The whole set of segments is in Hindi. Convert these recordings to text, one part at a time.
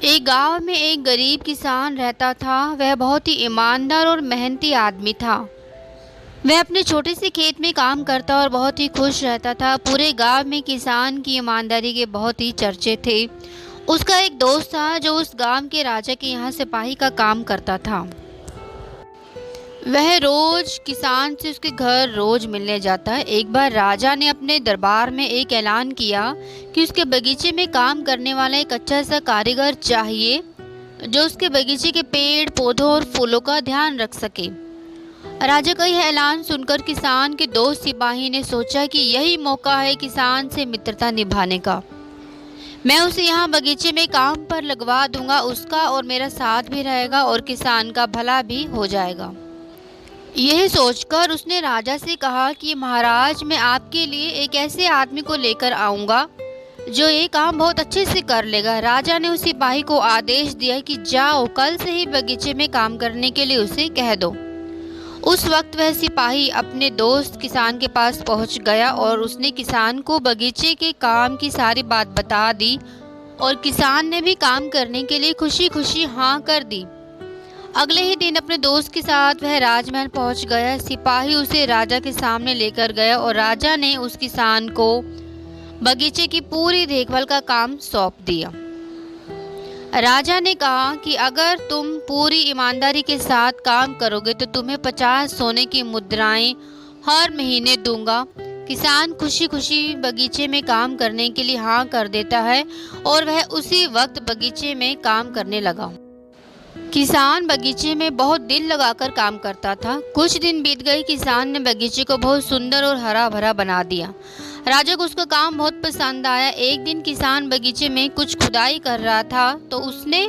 एक गांव में एक गरीब किसान रहता था। वह बहुत ही ईमानदार और मेहनती आदमी था। वह अपने छोटे से खेत में काम करता और बहुत ही खुश रहता था। पूरे गांव में किसान की ईमानदारी के बहुत ही चर्चे थे। उसका एक दोस्त था जो उस गांव के राजा के यहाँ सिपाही का काम करता था। वह रोज किसान से उसके घर रोज मिलने जाता है। एक बार राजा ने अपने दरबार में एक ऐलान किया कि उसके बगीचे में काम करने वाला एक अच्छा सा कारीगर चाहिए जो उसके बगीचे के पेड़ पौधों और फूलों का ध्यान रख सके। राजा का यह ऐलान सुनकर किसान के दोस्त सिपाही ने सोचा कि यही मौका है किसान से मित्रता निभाने का। मैं उसे यहाँ बगीचे में काम पर लगवा दूंगा, उसका और मेरा साथ भी रहेगा और किसान का भला भी हो जाएगा। यह सोचकर उसने राजा से कहा कि महाराज, मैं आपके लिए एक ऐसे आदमी को लेकर आऊंगा जो ये काम बहुत अच्छे से कर लेगा। राजा ने उस सिपाही को आदेश दिया कि जाओ, कल से ही बगीचे में काम करने के लिए उसे कह दो। उस वक्त वह सिपाही अपने दोस्त किसान के पास पहुंच गया और उसने किसान को बगीचे के काम की सारी बात बता दी और किसान ने भी काम करने के लिए खुशी खुशी हाँ कर दी। अगले ही दिन अपने दोस्त के साथ वह राजमहल पहुंच गया। सिपाही उसे राजा के सामने लेकर गया और राजा ने उस किसान को बगीचे की पूरी देखभाल का काम सौंप दिया। राजा ने कहा कि अगर तुम पूरी ईमानदारी के साथ काम करोगे तो तुम्हें 50 सोने की मुद्राएं हर महीने दूंगा। किसान खुशी खुशी बगीचे में काम करने के लिए हाँ कर देता है और वह उसी वक्त बगीचे में काम करने लगा। किसान बगीचे में बहुत दिल लगाकर काम करता था। कुछ दिन बीत गए। किसान ने बगीचे को बहुत सुंदर और हरा भरा बना दिया। राजा को उसका काम बहुत पसंद आया। एक दिन किसान बगीचे में कुछ खुदाई कर रहा था तो उसने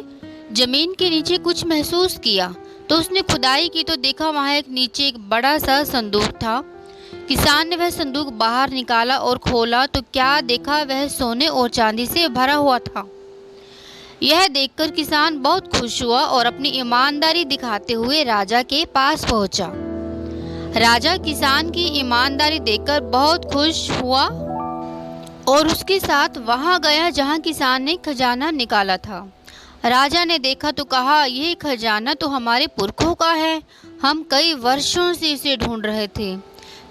जमीन के नीचे कुछ महसूस किया। तो उसने खुदाई की तो देखा वहाँ नीचे एक बड़ा सा संदूक था। किसान ने वह संदूक बाहर निकाला और खोला तो क्या देखा, वह सोने और चांदी से भरा हुआ था। यह देखकर किसान बहुत खुश हुआ और अपनी ईमानदारी दिखाते हुए राजा के पास पहुंचा। राजा किसान की ईमानदारी देखकर बहुत खुश हुआ और उसके साथ वहां गया जहां किसान ने खजाना निकाला था। राजा ने देखा तो कहा, यह खजाना तो हमारे पुरखों का है, हम कई वर्षों से इसे ढूंढ रहे थे।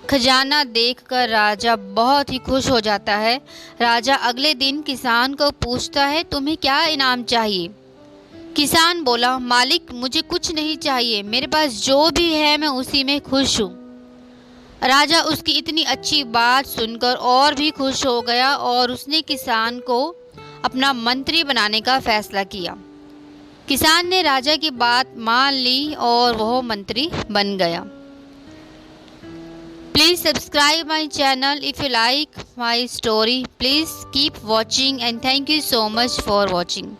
खजाना देखकर राजा बहुत ही खुश हो जाता है। राजा अगले दिन किसान को पूछता है, तुम्हें क्या इनाम चाहिए? किसान बोला, मालिक, मुझे कुछ नहीं चाहिए, मेरे पास जो भी है मैं उसी में खुश हूँ। राजा उसकी इतनी अच्छी बात सुनकर और भी खुश हो गया और उसने किसान को अपना मंत्री बनाने का फैसला किया। किसान ने राजा की बात मान ली और वह मंत्री बन गया। Please subscribe my channel if you like my story. Please keep watching and thank you so much for watching.